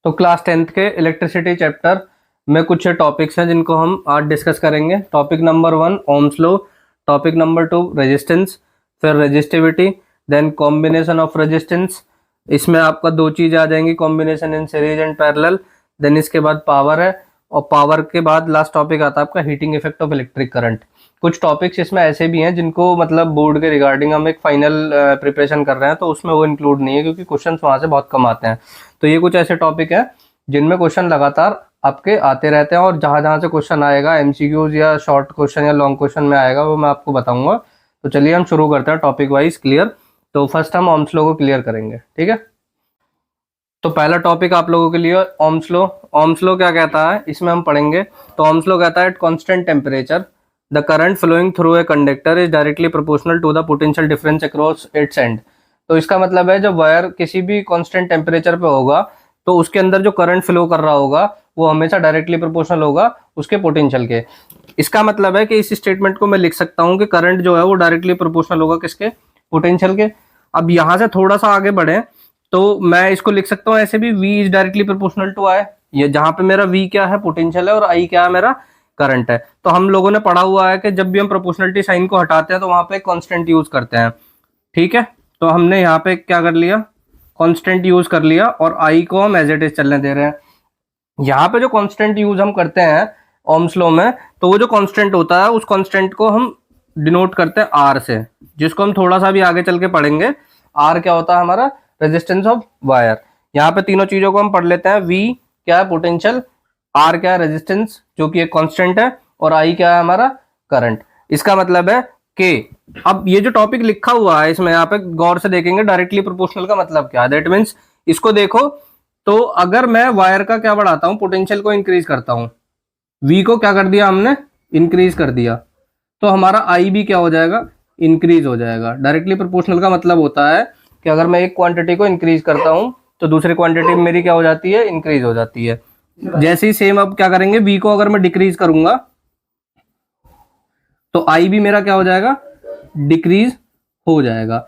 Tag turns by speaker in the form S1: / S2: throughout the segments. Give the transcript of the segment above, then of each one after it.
S1: तो class 10th के electricity chapter में कुछ टॉपिक्स हैं जिनको हम आज डिस्कस करेंगे। Topic number 1 Ohm's law, topic number 2 resistance, फिर resistivity, then combination of resistance. इसमें आपका दो चीज़ आ जाएंगी, combination in series and parallel. Then इसके बाद पावर है, और पावर के बाद लास्ट टॉपिक आता है आपका heating effect of electric current. कुछ टॉपिक्स इसमें ऐसे भी हैं जिनको मतलब बोर्ड के रिगार्डिंग हम एक फाइनल प्रिपरेशन कर रहे हैं, तो उसमें वो इंक्लूड नहीं है क्योंकि क्वेश्चंस वहाँ से बहुत कम आते हैं। तो ये कुछ ऐसे टॉपिक है जिनमें क्वेश्चन लगातार आपके आते रहते हैं, और जहाँ जहाँ से क्वेश्चन आएगा एमसीक्यूज या शॉर्ट क्वेश्चन या लॉन्ग क्वेश्चन में आएगा वो मैं आपको बताऊंगा। तो चलिए हम शुरू करते हैं टॉपिक वाइज। क्लियर? तो फर्स्ट हम ओम्स लॉ को क्लियर करेंगे, ठीक है। तो पहला टॉपिक आप लोगों के लिए ओम्स लॉ। ओम्स लॉ क्या कहता है इसमें हम पढ़ेंगे। तो ओम्स लॉ कहता है at constant temperature the current flowing through a conductor is directly proportional to the potential difference across its end. तो इसका मतलब है जब वायर किसी भी कांस्टेंट टेम्परेचर पे होगा तो उसके अंदर जो करंट फ्लो कर रहा होगा वो हमेशा डायरेक्टली प्रोपोर्शनल होगा उसके पोटेंशियल के। इसका मतलब है कि इस स्टेटमेंट को मैं लिख सकता हूँ कि करंट जो है वो डायरेक्टली प्रोपोर्शनल होगा किसके? पोटेंशियल के। अब यहाँ से थोड़ा सा आगे बढ़े तो मैं इसको लिख सकता हूँ ऐसे भी, V is directly proportional to I। ये जहां पे मेरा V क्या है? पोटेंशियल है, और I क्या है? मेरा करंट है। तो हम लोगों ने पढ़ा हुआ है कि जब भी हम प्रोपोर्शनलिटी साइन को हटाते हैं तो वहां पे कांस्टेंट यूज करते हैं, ठीक है। तो हमने यहाँ पे क्या कर लिया? कांस्टेंट यूज कर लिया, और I को हम एज इट इज चलने दे रहे हैं। यहाँ पे जो कांस्टेंट यूज हम करते हैं ओम्स लॉ में, तो वो जो कांस्टेंट होता है उस कांस्टेंट को हम डिनोट करते हैं R से, जिसको हम थोड़ा सा भी आगे चल के पढ़ेंगे। R क्या होता है? हमारा रेजिस्टेंस ऑफ वायर। यहाँ पे तीनों चीजों को हम पढ़ लेते हैं। V क्या है? पोटेंशियल। R क्या है? रेजिस्टेंस जो कि एक कांस्टेंट है, और I क्या है? हमारा करंट। इसका मतलब है कि अब ये जो टॉपिक लिखा हुआ है इसमें यहाँ पे गौर से देखेंगे, डायरेक्टली प्रोपोर्शनल का मतलब क्या है। दैट मीन्स इसको देखो, तो अगर मैं वायर का क्या बढ़ाता हूँ? पोटेंशियल को इंक्रीज करता हूँ। V को क्या कर दिया हमने? इंक्रीज कर दिया, तो हमारा I भी क्या हो जाएगा? इंक्रीज हो जाएगा। डायरेक्टली प्रोपोर्शनल का मतलब होता है कि अगर मैं एक क्वांटिटी को इंक्रीज करता हूं तो दूसरी क्वांटिटी मेरी क्या हो जाती है? इंक्रीज हो जाती है। जैसे ही सेम अब क्या करेंगे, V को अगर मैं डिक्रीज करूंगा तो I भी मेरा क्या हो जाएगा? डिक्रीज हो जाएगा,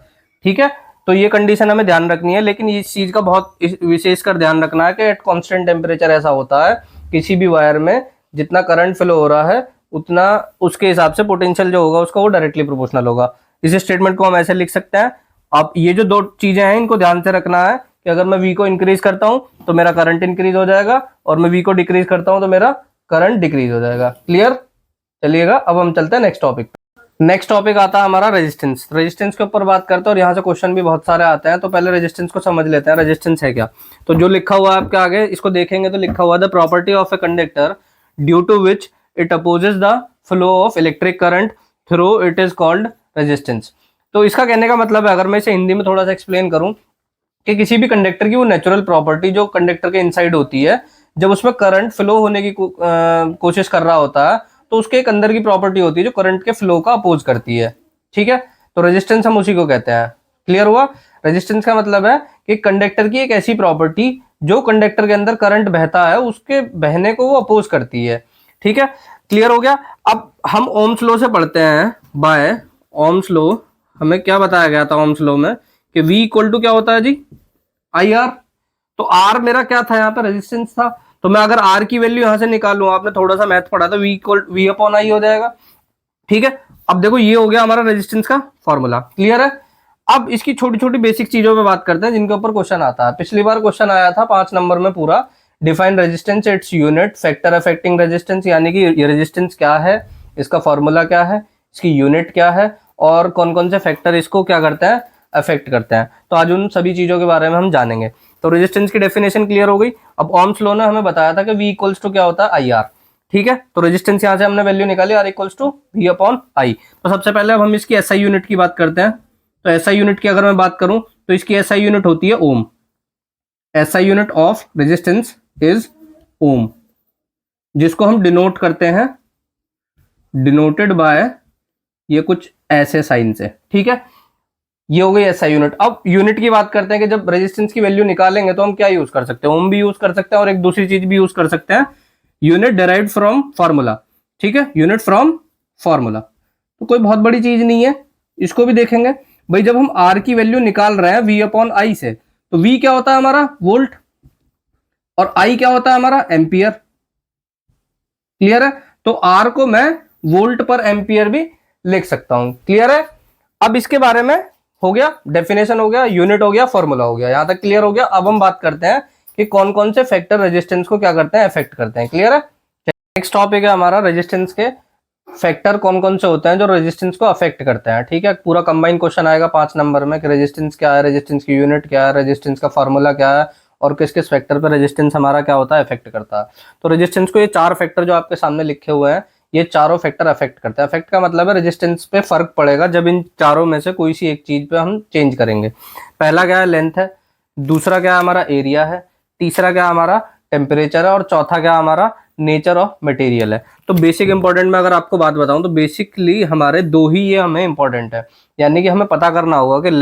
S1: ठीक है। तो ये कंडीशन हमें ध्यान रखनी है, लेकिन इस चीज का बहुत विशेषकर ध्यान रखना है कि एट कांस्टेंट टेम्परेचर ऐसा होता है किसी भी वायर में जितना करंट फ्लो हो रहा है उतना उसके हिसाब से पोटेंशियल जो होगा उसका वो डायरेक्टली प्रोपोर्शनल होगा। इस स्टेटमेंट को हम ऐसे लिख सकते हैं। अब ये जो दो चीजें हैं इनको ध्यान से रखना है कि अगर मैं V को इंक्रीज करता हूं तो मेरा करंट इंक्रीज हो जाएगा, और मैं V को डिक्रीज करता हूं तो मेरा करंट डिक्रीज हो जाएगा। क्लियर? चलिएगा अब हम चलते हैं नेक्स्ट टॉपिक पे। नेक्स्ट टॉपिक आता है हमारा रेजिस्टेंस। रेजिस्टेंस के ऊपर बात करते हैं, और यहाँ से क्वेश्चन भी बहुत सारे आते हैं। तो पहले रेजिस्टेंस को समझ लेते हैं, रेजिस्टेंस है क्या। तो जो लिखा हुआ है आपके आगे इसको देखेंगे तो लिखा हुआ है the property of a conductor due to which it opposes the flow of electric current through it is called resistance. तो इसका कहने का मतलब है, अगर मैं इसे हिंदी में थोड़ा सा एक्सप्लेन करूं, कि किसी भी कंडक्टर की वो नेचुरल प्रॉपर्टी जो कंडक्टर के इनसाइड होती है, जब उसमें करंट फ्लो होने की कोशिश कर रहा होता है तो उसके एक अंदर की प्रॉपर्टी होती है जो करंट के फ्लो का अपोज करती है, ठीक है। तो रेजिस्टेंस हम उसी को कहते हैं। क्लियर हुआ? रेजिस्टेंस का मतलब है कि कंडक्टर की एक ऐसी प्रॉपर्टी जो कंडक्टर के अंदर करंट बहता है उसके बहने को वो अपोज करती है, ठीक है। क्लियर हो गया? अब हम ओम्स लॉ से पढ़ते हैं। बाय ओम्स लॉ हमें क्या बताया गया था ओम्स लॉ में कि V इक्वल टू क्या होता है जी? IR। तो R मेरा क्या था? यहाँ पे रेजिस्टेंस था। तो मैं अगर R की वैल्यू यहां से निकालूं, आपने थोड़ा सा मैथ पढ़ा था, V अपॉन I हो जाएगा, ठीक है। अब देखो ये हो गया हमारा रेजिस्टेंस का फॉर्मूला। क्लियर है? अब इसकी छोटी छोटी बेसिक चीजों पे बात करते हैं जिनके ऊपर क्वेश्चन आता है। पिछली बार क्वेश्चन आया था 5 नंबर में पूरा, define resistance its unit, factor affecting resistance, यानी कि ये रेजिस्टेंस क्या है, इसका फॉर्मूला क्या है, इसकी यूनिट क्या है, और कौन कौन से फैक्टर इसको क्या करते हैं? अफेक्ट करते हैं। तो आज उन सभी चीजों के बारे में हम जानेंगे। तो रेजिस्टेंस की डेफिनेशन क्लियर हो गई। अब ओम्स लॉ ने हमें बताया था कि V इक्वल्स टू क्या होता है? IR, ठीक है। तो रेजिस्टेंस यहां से हमने वैल्यू निकाली, R equals to V upon I। तो सबसे पहले अब हम इसकी SI यूनिट की बात करते हैं। तो SI यूनिट की अगर मैं बात करूं तो इसकी SI यूनिट होती है ohm. SI unit of resistance is ohm, जिसको हम डिनोट करते हैं, डिनोटेड बाय ये कुछ ऐसे साइन से, ठीक है। ये हो गई SI यूनिट। अब यूनिट की बात करते हैं कि जब रेजिस्टेंस की वैल्यू निकालेंगे तो हम क्या यूज कर सकते हैं? ओम भी यूज कर सकते हैं, और एक दूसरी चीज भी यूज कर सकते हैं, यूनिट डेराइव्ड फ्रॉम फार्मूला, ठीक है। यूनिट फ्रॉम फार्मूला तो कोई बहुत बड़ी चीज नहीं है, इसको भी देखेंगे। भाई जब हम R की वैल्यू निकाल रहे हैं V अपॉन I से, तो V क्या होता है हमारा? वोल्ट। और आई क्या होता है हमारा, एम्पियर। क्लियर है। तो आर को मैं वोल्ट पर एम्पियर भी लिख सकता हूं। क्लियर है। अब इसके बारे में हो गया, डेफिनेशन हो गया, यूनिट हो गया, फॉर्मूला हो गया, यहां तक क्लियर हो गया। अब हम बात करते हैं कि कौन कौन से फैक्टर रेजिस्टेंस को क्या करते हैं, अफेक्ट करते हैं। क्लियर है। नेक्स्ट टॉपिक है हमारा रेजिस्टेंस के फैक्टर कौन कौन से होते हैं जो रेजिस्टेंस को अफेक्ट करते हैं। ठीक है, पूरा कंबाइन क्वेश्चन आएगा 5 नंबर में कि रेजिस्टेंस क्या है, रेजिस्टेंस की यूनिट क्या है, रेजिस्टेंस का फार्मूला क्या है, और किस किस फैक्टर पर रेजिस्टेंस हमारा क्या होता है, अफेक्ट करता है। तो रेजिस्टेंस को ये 4 फैक्टर जो आपके सामने लिखे हुए हैं, ये चारों फैक्टर अफेक्ट करते हैं। अफेक्ट का मतलब है रेजिस्टेंस पे फर्क पड़ेगा जब इन चारों में से कोई सी एक चीज पे हम चेंज करेंगे। पहला क्या है, लेंथ है। दूसरा क्या है हमारा, एरिया है। तीसरा क्या हमारा, टेम्परेचर है। और चौथा क्या हमारा, नेचर ऑफ मटेरियल है। तो बेसिक इंपॉर्टेंट में अगर आपको बात बताऊं तो बेसिकली हमारे दो ही ये हमें इंपॉर्टेंट है, यानी कि हमें पता करना होगा कि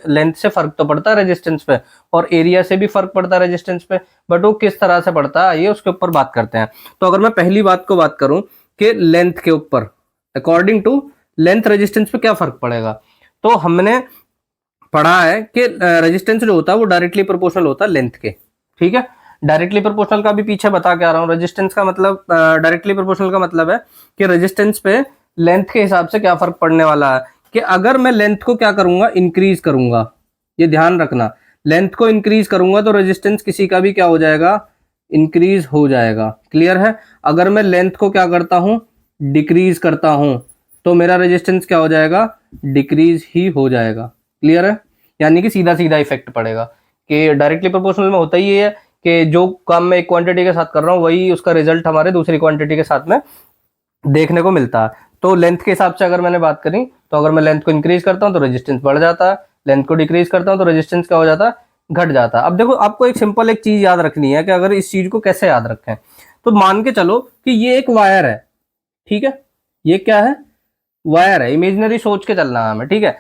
S1: लेंथ से फर्क तो पड़ता है रेजिस्टेंस पे, और एरिया से भी फर्क पड़ता है रेजिस्टेंस पे, बट वो किस तरह से पड़ता है ये उसके ऊपर बात करते हैं। तो अगर मैं पहली बात को बात करूं कि लेंथ के ऊपर, अकॉर्डिंग टू लेंथ रेजिस्टेंस पे क्या फर्क पड़ेगा, तो हमने पढ़ा है कि रेजिस्टेंस जो होता है वो डायरेक्टली प्रोपोर्शनल होता है लेंथ के। ठीक है, डायरेक्टली प्रोपोर्शनल का भी पीछे बता के आ रहा हूँ। रेजिस्टेंस का मतलब, डायरेक्टली प्रोपोर्शनल का मतलब है कि रेजिस्टेंस पे लेंथ के हिसाब से क्या फर्क पड़ने वाला है, कि अगर मैं लेंथ को क्या करूंगा, इंक्रीज करूंगा, ये ध्यान रखना, लेंथ को इंक्रीज करूंगा तो रेजिस्टेंस किसी का भी क्या हो जाएगा, इंक्रीज हो जाएगा। क्लियर है। अगर मैं लेंथ को क्या करता हूं, डिक्रीज करता हूं, तो मेरा रेजिस्टेंस क्या हो जाएगा, डिक्रीज ही हो जाएगा। क्लियर है। यानी कि सीधा सीधा इफेक्ट पड़ेगा, कि डायरेक्टली प्रोपोर्शनल में होता ही ये है कि जो काम मैं एक क्वांटिटी के साथ कर रहा हूँ वही उसका रिजल्ट हमारे दूसरी क्वांटिटी के साथ में देखने को मिलता है। तो लेंथ के हिसाब से अगर मैंने बात करी, तो अगर मैं लेंथ को इंक्रीज करता हूं तो रेजिस्टेंस बढ़ जाता है, लेंथ को डिक्रीज करता हूं तो रेजिस्टेंस क्या हो जाता है, घट जाता है। अब देखो, आपको एक सिंपल एक चीज याद रखनी है कि अगर इस चीज को कैसे याद रखें, तो मान के चलो कि ये एक वायर है। ठीक है, ये क्या है, वायर है, इमेजिनरी सोच के चलना है हमें। ठीक है,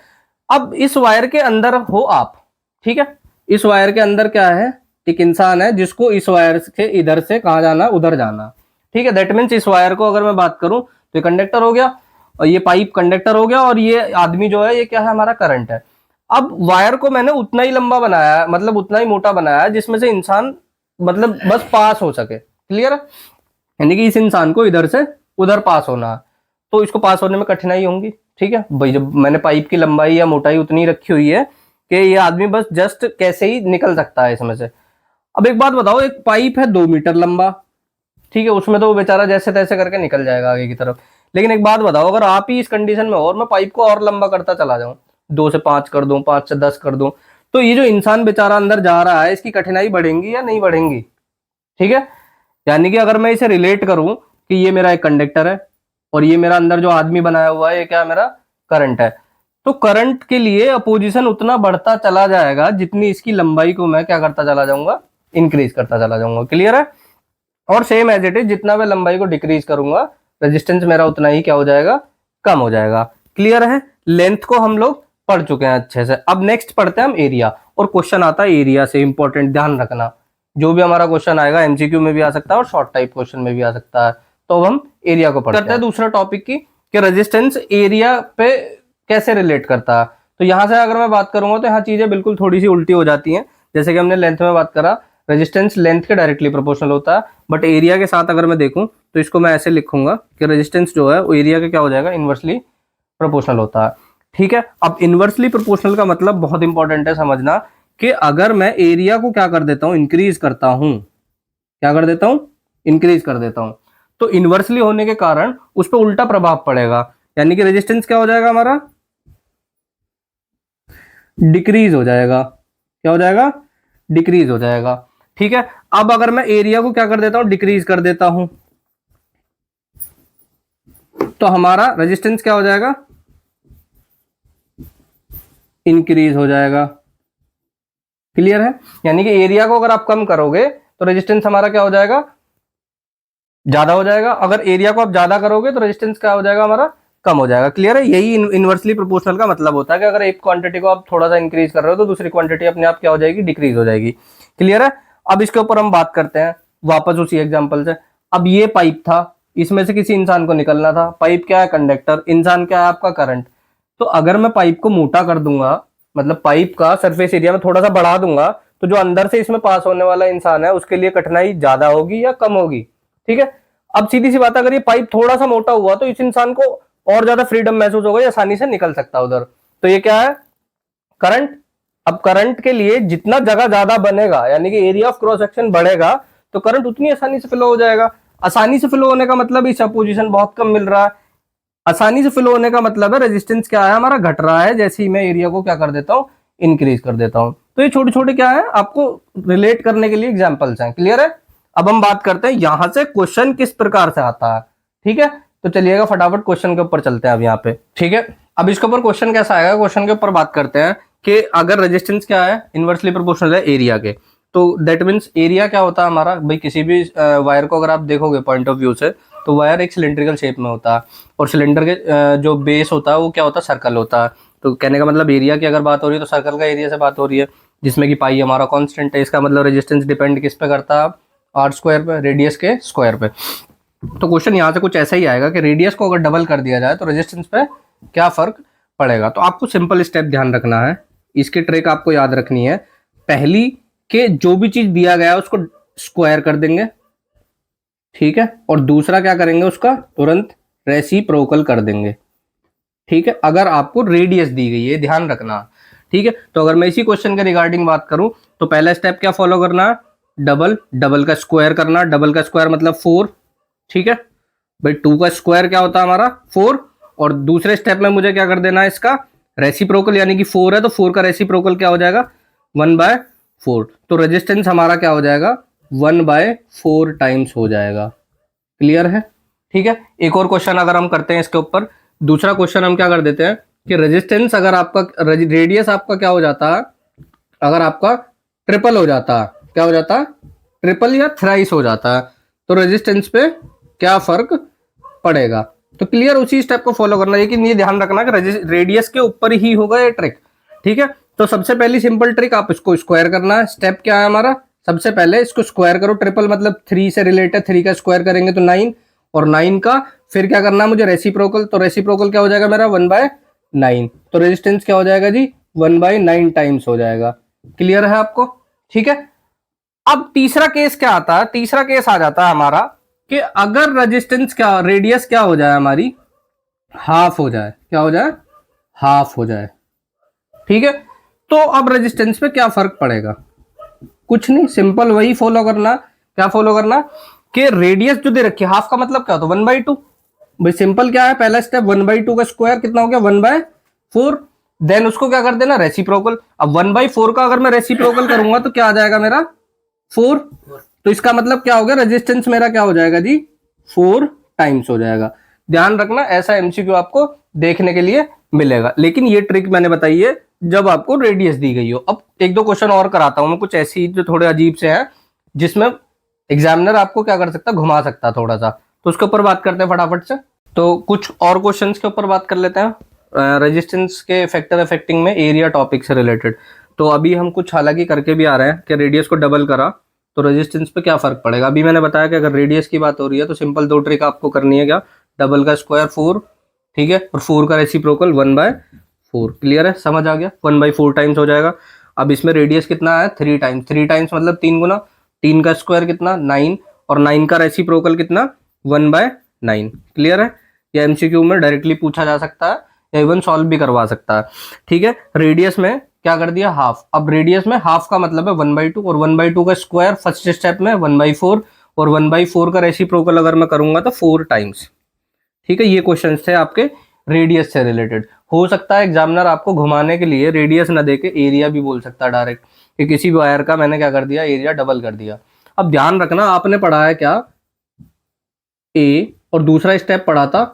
S1: अब इस वायर के अंदर हो आप। ठीक है, इस वायर के अंदर क्या है, एक इंसान है जिसको इस वायर के इधर से कहां जाना, उधर जाना। ठीक है, दैट मीन्स इस वायर को अगर मैं बात करूं तो ये कंडक्टर हो गया, और ये पाइप कंडक्टर हो गया, और ये आदमी जो है ये क्या है, हमारा करंट है। अब वायर को मैंने उतना ही लंबा बनाया, मतलब उतना ही मोटा बनाया जिसमें से इंसान मतलब बस पास हो सके। क्लियर है। यानी कि इस इंसान को इधर से उधर पास होना है, तो इसको पास होने में कठिनाई होंगी। ठीक है भाई, जब मैंने पाइप की लंबाई या मोटाई उतनी रखी हुई है कि ये आदमी बस जस्ट कैसे ही निकल सकता है इसमें से। अब एक बात बताओ, एक पाइप है 2 मीटर लंबा, ठीक है, उसमें तो वो बेचारा जैसे तैसे करके निकल जाएगा आगे की तरफ। लेकिन एक बात बताओ, अगर आप ही इस कंडीशन में हो और मैं पाइप को और लंबा करता चला जाऊं, 2 से 5 कर दूं, 5 से 10 कर दूं, तो ये जो इंसान बेचारा अंदर जा रहा है इसकी कठिनाई बढ़ेंगी या नहीं बढ़ेंगी। ठीक है, यानी कि अगर मैं इसे रिलेट करूं कि ये मेरा एक कंडक्टर है और ये मेरा अंदर जो आदमी बनाया हुआ है ये क्या, मेरा करंट है, तो करंट के लिए अपोजिशन उतना बढ़ता चला जाएगा जितनी इसकी लंबाई को मैं क्या करता चला जाऊंगा, इंक्रीज करता चला जाऊंगा। क्लियर है। और सेम एज इट इज, जितना मैं लंबाई को डिक्रीज करूंगा रेजिस्टेंस मेरा उतना ही क्या हो जाएगा, कम हो जाएगा। क्लियर है। लेंथ को हम लोग पढ़ चुके हैं अच्छे से। अब नेक्स्ट पढ़ते हैं हम एरिया, और क्वेश्चन आता है एरिया से, इंपॉर्टेंट, ध्यान रखना। जो भी हमारा क्वेश्चन आएगा एमसीक्यू में भी आ सकता है और शॉर्ट टाइप क्वेश्चन में भी आ सकता है। तो हम एरिया को पढ़ते हैं। दूसरा टॉपिक की कि रेजिस्टेंस एरिया पे कैसे रिलेट करता है। तो यहां से अगर मैं बात करूंगा तो यहाँ चीजें बिल्कुल थोड़ी सी उल्टी हो जाती हैं। जैसे कि हमने लेंथ में बात करा, रेजिस्टेंस लेंथ के डायरेक्टली प्रोपोर्शनल होता है, बट एरिया के साथ अगर मैं देखूं तो इसको मैं ऐसे लिखूंगा कि रेजिस्टेंस जो है वो एरिया के क्या हो जाएगा, इनवर्सली प्रोपोर्शनल होता है। ठीक है, अब इनवर्सली प्रोपोर्शनल का मतलब बहुत इंपॉर्टेंट है समझना, कि अगर मैं एरिया को क्या कर देता हूं, इंक्रीज करता हूं, क्या कर देता हूं, इंक्रीज कर देता हूं, तो इनवर्सली होने के कारण उस पर उल्टा प्रभाव पड़ेगा। यानी कि रेजिस्टेंस क्या हो जाएगा हमारा, डिक्रीज हो जाएगा। क्या हो जाएगा, डिक्रीज हो जाएगा। ठीक है, अब अगर मैं एरिया को क्या कर देता हूं, डिक्रीज कर देता हूं, तो हमारा रेजिस्टेंस क्या हो जाएगा, इंक्रीज हो जाएगा। क्लियर है। यानी कि एरिया को अगर आप कम करोगे तो रेजिस्टेंस हमारा क्या हो जाएगा, ज्यादा हो जाएगा। अगर एरिया को आप ज्यादा करोगे तो रेजिस्टेंस क्या हो जाएगा, हमारा कम हो जाएगा। क्लियर है। यही इनवर्सली प्रोपोर्शनल का मतलब होता है कि अगर एक क्वांटिटी को आप थोड़ा सा इंक्रीज कर रहे हो तो दूसरी क्वांटिटी अपने आप क्या हो जाएगी, डिक्रीज हो जाएगी। क्लियर है। अब इसके ऊपर हम बात करते हैं वापस उसी एग्जाम्पल से। अब ये पाइप था, इसमें से किसी इंसान को निकलना था। पाइप क्या है, कंडक्टर, इंसान क्या है, आपका करंट। तो अगर मैं पाइप को मोटा कर दूंगा, मतलब पाइप का सरफेस एरिया में थोड़ा सा बढ़ा दूंगा, तो जो अंदर से इसमें पास होने वाला इंसान है उसके लिए कठिनाई ज्यादा होगी या कम होगी, ठीक है। अब सीधी सी बात, अगर ये पाइप थोड़ा सा मोटा हुआ तो इस इंसान को और ज्यादा फ्रीडम महसूस होगा, ये आसानी से निकल सकता है उधर। तो ये क्या है, करंट। अब करंट के लिए जितना जगह ज्यादा बनेगा, यानी कि एरिया ऑफ क्रॉस सेक्शन बढ़ेगा, तो करंट उतनी आसानी से फ्लो हो जाएगा। आसानी से फ्लो होने का मतलब इस अपोजिशन बहुत कम मिल रहा है। आसानी से फ्लो होने का मतलब है रेजिस्टेंस क्या है हमारा, घट रहा है, जैसे ही मैं एरिया को क्या कर देता हूं, इंक्रीज कर देता हूं। तो ये छोटे छोटे क्या है, आपको रिलेट करने के लिए एग्जांपल्स हैं। क्लियर है। अब हम बात करते हैं यहां से क्वेश्चन किस प्रकार से आता है, ठीक है। तो चलिएगा फटाफट क्वेश्चन के ऊपर चलते हैं अब यहाँ पे, ठीक है। अब इसके ऊपर क्वेश्चन कैसा आएगा, क्वेश्चन के ऊपर बात करते हैं कि अगर रेजिस्टेंस क्या है, इनवर्सली प्रोपोर्शनल है एरिया के, तो दैट मीन्स एरिया क्या होता है हमारा भाई, किसी भी वायर को अगर आप देखोगे पॉइंट ऑफ व्यू से, तो वायर एक सिलेंड्रिकल शेप में होता है, और सिलेंडर के जो बेस होता है वो क्या होता है, सर्कल होता है। तो कहने का मतलब एरिया की अगर बात हो रही है तो सर्कल का एरिया से बात हो रही है, जिसमें कि पाई हमारा कांस्टेंट है। इसका मतलब रेजिस्टेंस डिपेंड किस पे करता है, आर स्क्वायर पे, रेडियस के स्क्वायर पे। तो क्वेश्चन यहाँ से कुछ ऐसा ही आएगा कि रेडियस को अगर डबल कर दिया जाए तो रेजिस्टेंस पे क्या फर्क पड़ेगा। तो आपको सिंपल स्टेप ध्यान रखना है, इसकी ट्रिक आपको याद रखनी है। पहली कि जो भी चीज दिया गया है उसको स्क्वायर कर देंगे, ठीक है, और दूसरा क्या करेंगे, उसका तुरंत रेसिप्रोकल कर देंगे, ठीक है। अगर आपको रेडियस दी गई है, ध्यान रखना, ठीक है। तो अगर मैं इसी क्वेश्चन के रिगार्डिंग बात करूं तो पहला स्टेप क्या फॉलो करना, डबल, डबल का स्क्वायर करना। डबल का स्क्वायर मतलब 4, ठीक है भाई। 2 का स्क्वायर क्या होता है हमारा 4, और दूसरे स्टेप में मुझे क्या कर देना है, इसका रेसिप्रोकल, यानी कि 4 है तो 4 का रेसिप्रोकल क्या हो जाएगा, 1/4। तो रेजिस्टेंस हमारा क्या हो जाएगा, 1/4 टाइम्स हो जाएगा। क्लियर है, ठीक है। एक और क्वेश्चन अगर हम करते हैं इसके ऊपर, दूसरा क्वेश्चन हम क्या कर देते हैं कि रेजिस्टेंस अगर आपका, रेडियस आपका क्या हो जाता है, अगर आपका ट्रिपल हो जाता है, क्या हो जाता है, ट्रिपल या थ्राइस हो जाता है, तो रेजिस्टेंस पे क्या फर्क पड़ेगा। तो क्लियर, उसी स्टेप को फॉलो करना, लेकिन ये ध्यान रखना कि रेडियस के ऊपर ही होगा ये ट्रिक, ठीक है। तो सबसे पहली सिंपल ट्रिक, आप इसको स्क्वायर करना है। स्टेप क्या है हमारा, सबसे पहले इसको स्क्वायर करो। ट्रिपल मतलब 3 से रिलेटेड, 3 का स्क्वायर करेंगे तो 9, और 9 का फिर क्या करना है मुझे, रेसिप्रोकल। तो रेसिप्रोकल क्या हो जाएगा मेरा, 1/9। तो रेजिस्टेंस क्या हो जाएगा जी, 1/9 टाइम्स हो जाएगा। क्लियर है आपको, ठीक है। अब तीसरा केस क्या आता है, तीसरा केस आ जाता है हमारा कि अगर रेजिस्टेंस क्या, रेडियस क्या हो जाए हमारी, हाफ हो जाए, क्या हो जाए, हाफ हो जाए, ठीक है। तो अब रेजिस्टेंस पे क्या फर्क पड़ेगा, कुछ नहीं, सिंपल वही फॉलो करना। क्या फॉलो करना कि रेडियस जो दे रखी है, हाफ का मतलब क्या होता है, 1/2। भाई सिंपल क्या है, पहला स्टेप 1/2 का स्क्वायर कितना हो गया, 1/4। देन उसको क्या कर देना, रेसिप्रोकल। अब 1/4 का अगर मैं रेसिप्रोकल करूंगा तो क्या आ जाएगा मेरा, 4। तो इसका मतलब क्या हो गया, रेजिस्टेंस मेरा क्या हो जाएगा जी, 4 टाइम्स हो जाएगा। ध्यान रखना, ऐसा एमसीक्यू आपको देखने के लिए मिलेगा, लेकिन ये ट्रिक मैंने बताई है जब आपको रेडियस दी गई हो। अब एक दो क्वेश्चन और कराता हूं मैं, कुछ ऐसी जो थोड़े अजीब से हैं, जिसमें एग्जामिनर आपको क्या कर सकता है, घुमा सकता है थोड़ा सा। तो उसके ऊपर बात करते हैं फटाफट से। तो कुछ और क्वेश्चंस के ऊपर बात कर लेते हैं, रेजिस्टेंस के फैक्टर अफेक्टिंग में एरिया टॉपिक से रिलेटेड। तो अभी हम कुछ हालांकि करके भी आ रहे हैं कि रेडियस को डबल करा तो रेजिस्टेंस पे क्या फर्क पड़ेगा। अभी मैंने बताया कि अगर रेडियस की बात हो रही है तो सिंपल 2 ट्रिक आपको करनी है, क्या, डबल का स्क्वायर 4, ठीक है, और 4 का रेसिप्रोकल 1/4। क्लियर है, समझ आ गया, 1/4 टाइम्स हो जाएगा। अब इसमें रेडियस कितना है, 3 टाइम्स, 3 टाइम्स मतलब 3 गुना, 3 का स्क्वायर कितना, 9, और 9 का रेसिप्रोकल कितना, 1/9। क्लियर है, या एमसीक्यू में डायरेक्टली पूछा जा सकता है या इवन सॉल्व भी करवा सकता है, ठीक है। रेडियस में क्या कर दिया, हाफ। अब रेडियस में हाफ का मतलब है 1/2, और 1/2 का स्क्वायर फर्स्ट स्टेप में 1/4, और 1/4 का रेसिप्रोकल अगर मैं करूंगा तो 4 टाइम्स, ठीक है। ये क्वेश्चन थे आपके रेडियस से रिलेटेड। हो सकता है एग्जामिनर आपको घुमाने के लिए रेडियस ना देके एरिया भी बोल सकता है डायरेक्ट, कि किसी भी वायर का मैंने क्या कर दिया, एरिया डबल कर दिया। अब ध्यान रखना, आपने पढ़ा है क्या, ए, और दूसरा स्टेप पढ़ा था,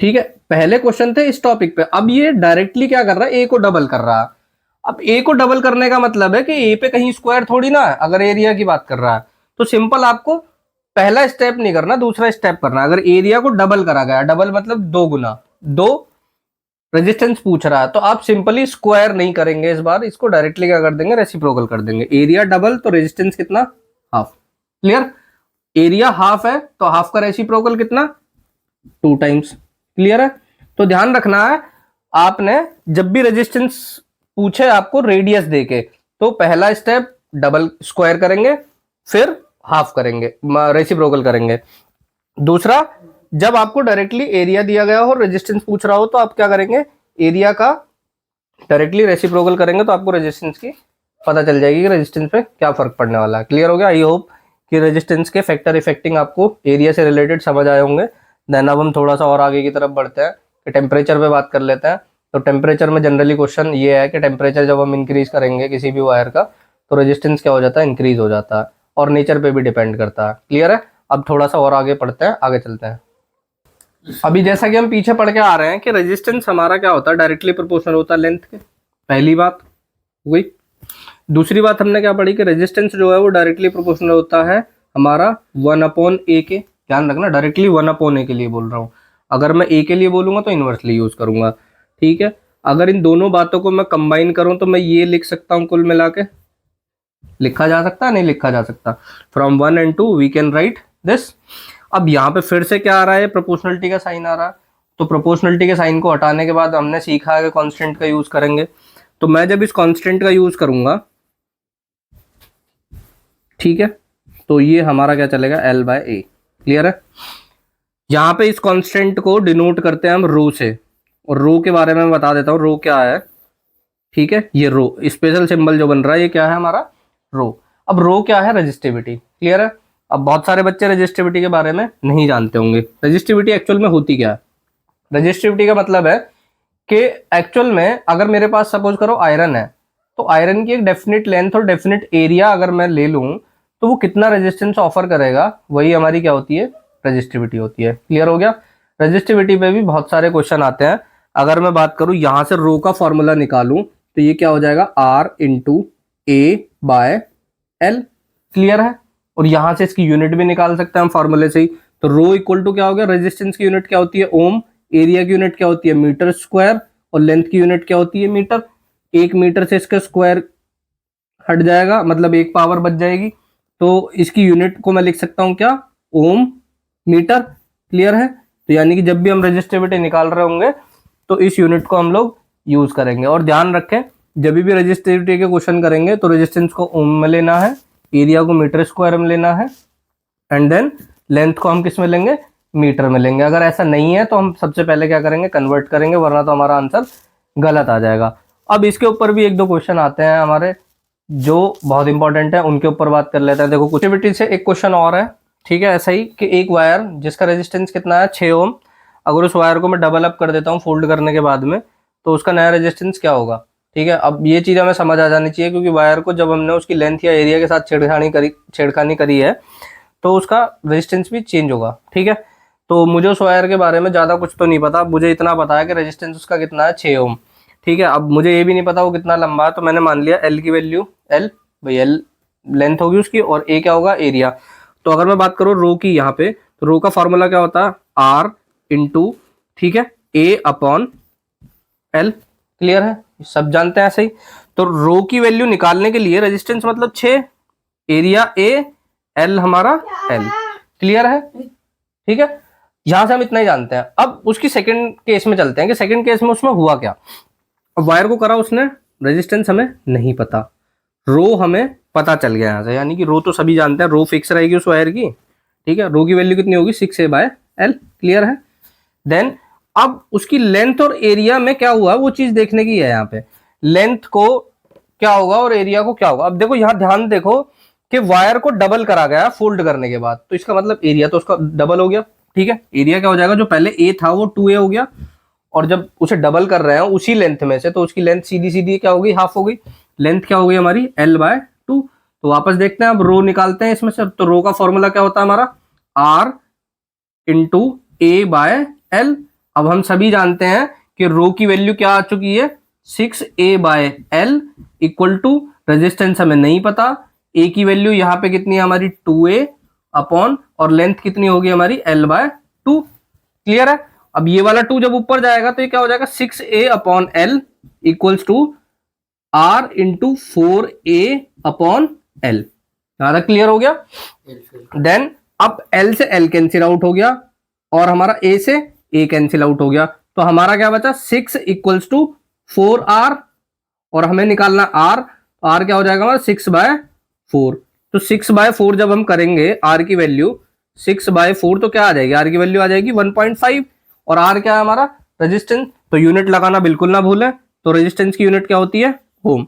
S1: ठीक है। पहले क्वेश्चन थे इस टॉपिक पे, अब ये डायरेक्टली क्या कर रहा है, ए को डबल कर रहा है। अब ए को डबल करने का मतलब है कि ए पे कहीं स्क्वायर थोड़ी ना है, अगर एरिया की बात कर रहा है तो सिंपल आपको पहला स्टेप नहीं करना, दूसरा स्टेप करना। अगर एरिया को डबल करा गया, डबल मतलब 2 गुना, 2 रेजिस्टेंस पूछ रहा है, तो आप सिंपली स्क्वायर नहीं करेंगे इस बार, इसको डायरेक्टली क्या कर देंगे, रेसिप्रोकल कर देंगे। एरिया डबल तो रेजिस्टेंस कितना, हाफ। क्लियर, एरिया हाफ है तो हाफ का रेसिप्रोकल कितना, 2 टाइम्स। क्लियर है। तो ध्यान रखना है, आपने जब भी रेजिस्टेंस पूछे आपको रेडियस देके, तो पहला स्टेप डबल स्क्वायर करेंगे, फिर हाफ करेंगे, रेसिप्रोकल करेंगे। दूसरा, जब आपको डायरेक्टली एरिया दिया गया हो, रेजिस्टेंस पूछ रहा हो, तो आप क्या करेंगे, एरिया का डायरेक्टली रेसिप्रोकल करेंगे, तो आपको रेजिस्टेंस की पता चल जाएगी कि रेजिस्टेंस पे क्या फर्क पड़ने वाला है। क्लियर हो गया? आई होप कि रेजिस्टेंस के फैक्टर इफेक्टिंग आपको एरिया से रिलेटेड समझ आए होंगे। देन अब हम थोड़ा सा और आगे की तरफ बढ़ते हैं कि टेम्परेचर पे बात कर लेते हैं। तो टेम्परेचर में जनरली क्वेश्चन ये है कि टेम्परेचर जब हम इंक्रीज करेंगे किसी भी वायर का, तो रेजिस्टेंस क्या हो जाता है, इंक्रीज हो जाता है, और नेचर पे भी डिपेंड करता है। क्लियर है? अब थोड़ा सा और आगे पढ़ते हैं, आगे चलते हैं। अभी जैसा कि हम पीछे पढ़ के आ रहे हैं कि रेजिस्टेंस हमारा क्या होता है, डायरेक्टली प्रोपोर्शनल होता है लेंथ के। पहली बात हुई। दूसरी बात हमने क्या पढ़ी कि रेजिस्टेंस जो है वो डायरेक्टली प्रोपोर्शनल होता है हमारा 1/a के। ध्यान रखना, डायरेक्टली 1/a के लिए बोल रहा हूँ। अगर मैं a के लिए बोलूंगा तो इनवर्सली यूज करूंगा। ठीक है? अगर इन दोनों बातों को मैं कंबाइन करूं तो मैं ये लिख सकता हूं, कुल मिला के लिखा जा सकता है, नहीं लिखा जा सकता। From 1 and 2 we can write this. अब यहाँ पे फिर से क्या आ रहा है, प्रोपोर्शनलिटी का साइन आ रहा है। तो प्रोपोर्शनलिटी के साइन को हटाने के बाद हमने सीखा है कि कांस्टेंट का यूज करेंगे। तो मैं जब इस कांस्टेंट का यूज करूंगा, ठीक है, तो ये हमारा क्या चलेगा, L/A। क्लियर है? यहाँ पे इस कांस्टेंट को डिनोट करते हैं हम रो से, और रो के बारे में मैं बता देता हूँ रो क्या है। ठीक है? ये रो स्पेशल सिंबल जो बन रहा है ये क्या है हमारा, रो। अब रो क्या है, रेजिस्टिविटी। क्लियर है? अब बहुत सारे बच्चे रेजिस्टिविटी के बारे में नहीं जानते होंगे। रेजिस्टिविटी एक्चुअल में होती क्या है? रेजिस्टिविटी का मतलब है कि एक्चुअल में अगर मेरे पास सपोज करो आयरन है, तो आयरन की एक डेफिनेट लेंथ और डेफिनेट एरिया अगर मैं ले लूं, तो वो कितना रेजिस्टेंस ऑफर करेगा, वही हमारी क्या होती है, रेजिस्टिविटी होती है। क्लियर हो गया? रेजिस्टिविटी पे भी बहुत सारे क्वेश्चन आते हैं। अगर मैं बात करूं यहां से रो का फॉर्मूला निकालूं, तो ये क्या हो जाएगा, R/A/L। क्लियर है? और यहां से इसकी यूनिट भी निकाल सकते हैं हम फॉर्मूले से ही। तो रो इक्वल टू क्या हो गया, रेजिस्टेंस की यूनिट क्या होती है, ओम। एरिया की यूनिट क्या होती है, मीटर स्क्वायर। और लेंथ की यूनिट क्या होती है, मीटर। 1 मीटर से इसका स्क्वायर हट जाएगा, मतलब 1 पावर बच जाएगी। तो इसकी यूनिट को मैं लिख सकता हूं क्या, ओम मीटर। क्लियर है? तो यानी कि जब भी हम रेजिस्टिविटी निकाल रहे होंगे तो इस यूनिट को हम लोग यूज करेंगे। और ध्यान रखें, जब भी रेजिस्टिविटी के क्वेश्चन करेंगे तो रेजिस्टेंस को ओम में लेना है, एरिया को मीटर स्क्वायर में लेना है, एंड देन लेंथ को हम किस में लेंगे, मीटर में लेंगे। अगर ऐसा नहीं है तो हम सबसे पहले क्या करेंगे, कन्वर्ट करेंगे, वरना तो हमारा आंसर गलत आ जाएगा। अब इसके ऊपर भी 1-2 क्वेश्चन आते हैं हमारे जो बहुत इंपॉर्टेंट है, उनके ऊपर बात कर लेते हैं। देखो रेजिस्टिविटी से एक क्वेश्चन और है। ठीक है? ऐसा ही कि एक वायर जिसका रेजिस्टेंस कितना है, 6 ओम, अगर उस वायर को मैं डबल अप कर देता हूँ फोल्ड करने के बाद में, तो उसका नया रेजिस्टेंस क्या होगा। ठीक है? अब ये चीज़ हमें समझ आ जानी चाहिए, क्योंकि वायर को जब हमने उसकी लेंथ या एरिया के साथ छेड़खानी करी है, तो उसका रेजिस्टेंस भी चेंज होगा। ठीक है? तो मुझे उस वायर के बारे में ज़्यादा कुछ तो नहीं पता, मुझे इतना पता है कि रेजिस्टेंस उसका कितना है, 6 ओम। ठीक है? अब मुझे ये भी नहीं पता वो कितना लंबा है, तो मैंने मान लिया एल की वैल्यू, एल भाई एल लेंथ होगी उसकी, और ए क्या होगा, एरिया। तो अगर मैं बात करूँ रो की यहाँ पे, तो रो का फॉर्मूला क्या होता है, आर इंटू, ठीक है, A/L। क्लियर है? सब जानते हैं ऐसे ही। तो रो की वैल्यू निकालने के लिए रेजिस्टेंस मतलब 6, एरिया A, L हमारा L। क्लियर है? ठीक है? यहां से हम इतना ही जानते हैं। अब उसकी सेकंड केस में चलते हैं कि सेकंड केस में उसमें हुआ क्या। वायर को करा उसने, रेजिस्टेंस हमें नहीं पता, रो हमें पता चल गया यहाँ से, यानी कि रो तो सभी जानते हैं, रो फिक्स रहेगी उस वायर की। ठीक है? रो की वैल्यू कितनी होगी, 6A/L। क्लियर है? देन अब उसकी लेंथ और एरिया में क्या हुआ, वो चीज देखने की है। यहाँ पे लेंथ को क्या होगा और एरिया को क्या होगा। अब देखो यहाँ ध्यान देखो कि वायर को डबल करा गया फोल्ड करने के बाद, तो इसका मतलब एरिया तो उसका डबल हो गया। ठीक है? एरिया क्या हो जाएगा, जो पहले ए था वो 2A हो गया, और जब उसे डबल कर रहे हैं उसी लेंथ में से, तो उसकी लेंथ सीधी सीधी क्या होगी, हाफ हो गई। लेंथ क्या हो गई हमारी, L/2। तो वापस देखते हैं, अब रो निकालते हैं इसमें से। तो रो का फॉर्मूला क्या होता है हमारा, R इंटू A/L। अब हम सभी जानते हैं कि रो की वैल्यू क्या आ चुकी है, 6A/L इक्वल टू, रेजिस्टेंस हमें नहीं पता, ए की वैल्यू यहाँ पे कितनी है हमारी, 2A अपॉन, और लेंथ कितनी होगी हमारी, L/2। क्लियर है? अब ये वाला 2 जब ऊपर जाएगा तो ये क्या हो जाएगा, 6A/L equals to R into 4A/L। यहां तक क्लियर हो गया? देन अब L से L कैंसिल आउट हो गया, और हमारा A से A कैंसिल आउट हो गया, तो हमारा क्या बचा, 6 इक्वल्स टू 4R, और हमें निकालना आर, आर क्या हो जाएगा हमारा 6/4। तो 6/4 जब हम करेंगे आर की वैल्यू 6/4 तो क्या आ जाएगी, आर की वैल्यू आ जाएगी 1.5। और आर क्या है हमारा रेजिस्टेंस, तो यूनिट लगाना बिल्कुल ना भूलें। तो रेजिस्टेंस की यूनिट क्या होती है, ओम।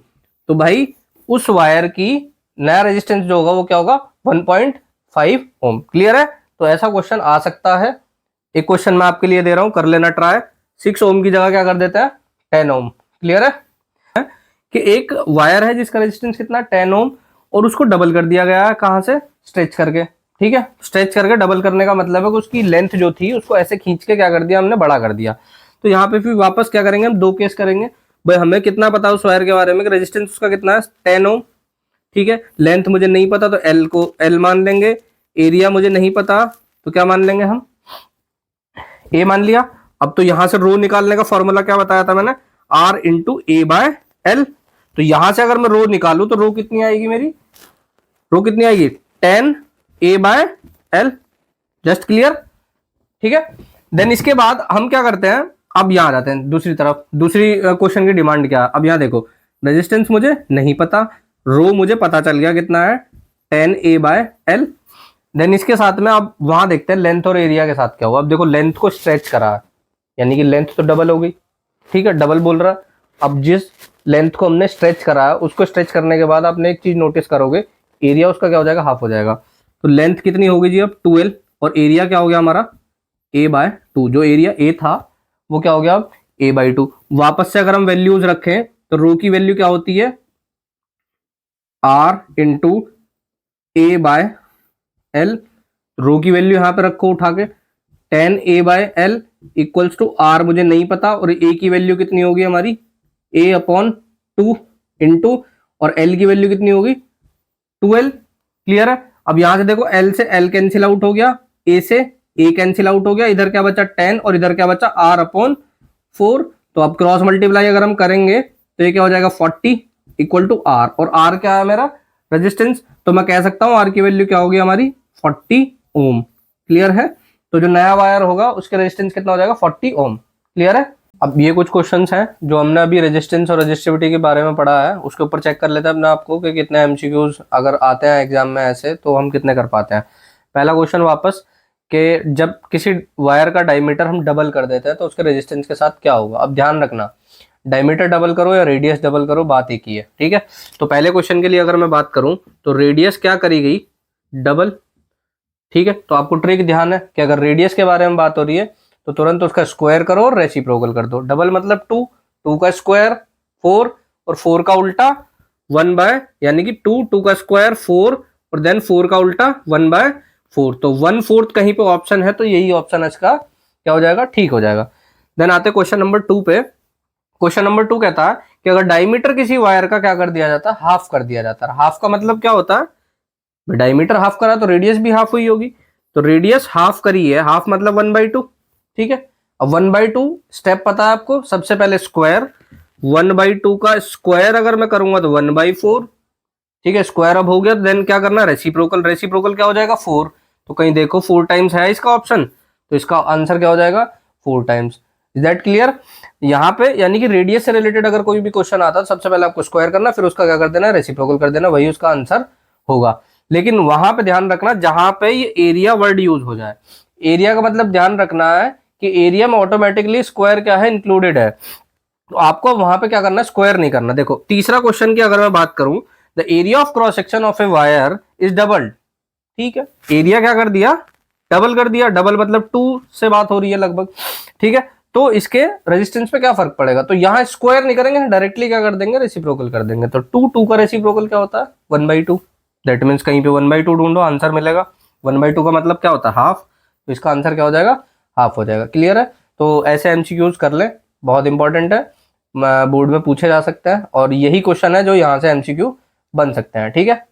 S1: तो भाई उस वायर की नया रेजिस्टेंस जो होगा वो क्या होगा 1.5 ओम। क्लियर है। तो ऐसा क्वेश्चन आ सकता है। एक क्वेश्चन मैं आपके लिए दे रहा हूं, कर लेना ट्राई। 6 ओम की जगह क्या कर देते हैं 10 ओम। क्लियर है कि एक वायर है जिसका रेजिस्टेंस कितना 10 ओम और उसको डबल कर दिया गया है, कहां से, स्ट्रेच करके। ठीक है, स्ट्रेच करके डबल करने का मतलब है कि उसकी लेंथ जो थी उसको ऐसे खींच के क्या कर दिया हमने, बड़ा कर दिया। तो यहाँ पे फिर वापस क्या करेंगे हम, दो केस करेंगे। भाई हमें कितना पता उस वायर के बारे में, रेजिस्टेंस उसका कितना है 10 ओम। ठीक है, लेंथ मुझे नहीं पता तो एल को एल मान लेंगे, एरिया मुझे नहीं पता तो क्या मान लेंगे हम, ए मान लिया। अब तो यहां से रो निकालने का फॉर्मूला क्या बताया था मैंने, R into A by L. तो यहां से अगर मैं रो निकालू तो रो कितनी आएगी मेरी, रो कितनी आएगी 10 A by L. Just clear. ठीक है, देन इसके बाद हम क्या करते हैं, अब यहां आ जाते हैं दूसरी तरफ। दूसरी क्वेश्चन की डिमांड क्या है, अब यहां देखो रेजिस्टेंस मुझे नहीं पता, रो मुझे पता चल गया कितना है 10 ए बाय एल। देन इसके साथ में अब वहां देखते हैं लेंथ और एरिया के साथ क्या हुआ। अब देखो लेंथ को स्ट्रेच करा है, यानी कि लेंथ तो डबल हो गई। ठीक है, डबल बोल रहा। अब जिस लेंथ को हमने स्ट्रेच करा है उसको स्ट्रेच करने के बाद आपने एक चीज नोटिस करोगे, एरिया उसका क्या हो जाएगा, हाफ हो जाएगा। तो लेंथ कितनी होगी जी अब 12 और एरिया क्या हो गया हमारा a/2। जो एरिया a था वो क्या हो गया अब a/2। वापस से अगर हम वैल्यूज रखें तो रो की वैल्यू क्या होती है r into A by L. Rho की वैल्यू यहां पे रखो उठा के 10 A by L equals to R मुझे नहीं पता, और ए की वैल्यू कितनी होगी हमारी a/2 इंटू, और एल की वैल्यू कितनी होगी 12। क्लियर है। अब यहां से देखो एल से एल कैंसिल आउट हो गया, ए से ए कैंसिल आउट हो गया, इधर क्या बचा 10 और इधर क्या बचा r/4। तो अब क्रॉस मल्टीप्लाई अगर हम करेंगे तो ये क्या हो जाएगा 40 इक्वल टू आर, और आर क्या है मेरा रेजिस्टेंस। तो मैं कह सकता हूं आर की वैल्यू क्या होगी हमारी 40 ओम। क्लियर है। तो जो नया वायर होगा उसके रेजिस्टेंस कितना हो जाएगा 40 ओम। क्लियर है। अब ये कुछ क्वेश्चंस हैं जो हमने अभी रेजिस्टेंस और रेजिस्टिविटी के बारे में पढ़ा है, उसके ऊपर चेक कर लेते हैं अपने आपको कि कितने एमसीक्यूज अगर आते हैं एग्जाम में ऐसे तो हम कितने कर पाते हैं। पहला क्वेश्चन वापस कि जब किसी वायर का डायमीटर हम डबल कर देते हैं तो उसके रेजिस्टेंस के साथ क्या होगा। अब ध्यान रखना, डायमीटर डबल करो या रेडियस डबल करो, बात एक ही है। ठीक है, तो पहले क्वेश्चन के लिए अगर मैं बात करूं तो रेडियस क्या करी गई डबल। ठीक है, तो आपको ट्रिक ध्यान है कि अगर रेडियस के बारे में बात हो रही है तो तुरंत उसका स्क्वायर करो और रेसिप्रोकल कर दो। डबल मतलब 2, 2 का स्क्वायर 4 और 4 का उल्टा 1 बाय, यानी कि 2, 2 का स्क्वायर 4 और देन 4 का उल्टा 1/4। तो 1/4 कहीं पे ऑप्शन है तो यही ऑप्शन इसका क्या हो जाएगा, ठीक हो जाएगा। देन आते क्वेश्चन नंबर 2 पे। क्वेश्चन नंबर 2 कहता है कि अगर डायमीटर किसी वायर का क्या कर दिया जाता है, हाफ कर दिया जाता है। हाफ का मतलब क्या होता है, डायमीटर हाफ करा तो रेडियस भी हाफ हुई होगी। तो रेडियस हाफ करी है, हाफ मतलब 1/2। ठीक है, अब 1/2 स्टेप पता है आपको, सबसे पहले स्क्वायर, 1/2 का स्क्वायर अगर मैं करूंगा तो 1/4। ठीक है, स्क्वायर अब हो गया, देन क्या करना रेसिप्रोकल। रेसिप्रोकल क्या हो जाएगा 4। तो कहीं देखो 4 टाइम्स है इसका ऑप्शन, तो इसका आंसर क्या हो जाएगा 4 टाइम्स। Is that clear. यहाँ पे यानी कि रेडियस से रिलेटेड अगर कोई भी क्वेश्चन आता है सबसे पहले आपको स्क्वायर करना, फिर उसका क्या कर देना रेसिप्रोकल कर देना, वही उसका आंसर होगा। लेकिन वहां पे ध्यान रखना जहां पे ये एरिया वर्ड यूज हो जाए। एरिया का मतलब ध्यान रखना है कि एरिया में ऑटोमेटिकली स्क्वायर क्या है इंक्लूडेड है, तो आपको वहां पे क्या करना है स्क्वायर नहीं करना। देखो तीसरा क्वेश्चन की अगर मैं बात करूं, the area of cross section of a wire is doubled. ठीक है, एरिया क्या कर दिया डबल कर दिया, डबल मतलब 2 से बात हो रही है लगभग। ठीक है, तो इसके रेजिस्टेंस पे क्या फर्क पड़ेगा, तो यहां स्क्वायर नहीं करेंगे, डायरेक्टली क्या कर देंगे रेसिप्रोकल कर देंगे। तो 2, 2 का रेसिप्रोकल क्या होता है 1/2। दैट मीन्स कहीं पे 1/2 ढूंढो आंसर मिलेगा। 1/2 का मतलब क्या होता है हाफ, तो इसका आंसर क्या हो जाएगा हाफ हो जाएगा। क्लियर है। तो ऐसे एमसीक्यूज कर ले, बहुत इंपॉर्टेंट है, बोर्ड में पूछे जा सकते हैं और यही क्वेश्चन है जो यहाँ से एमसीक्यू बन सकते हैं। ठीक है।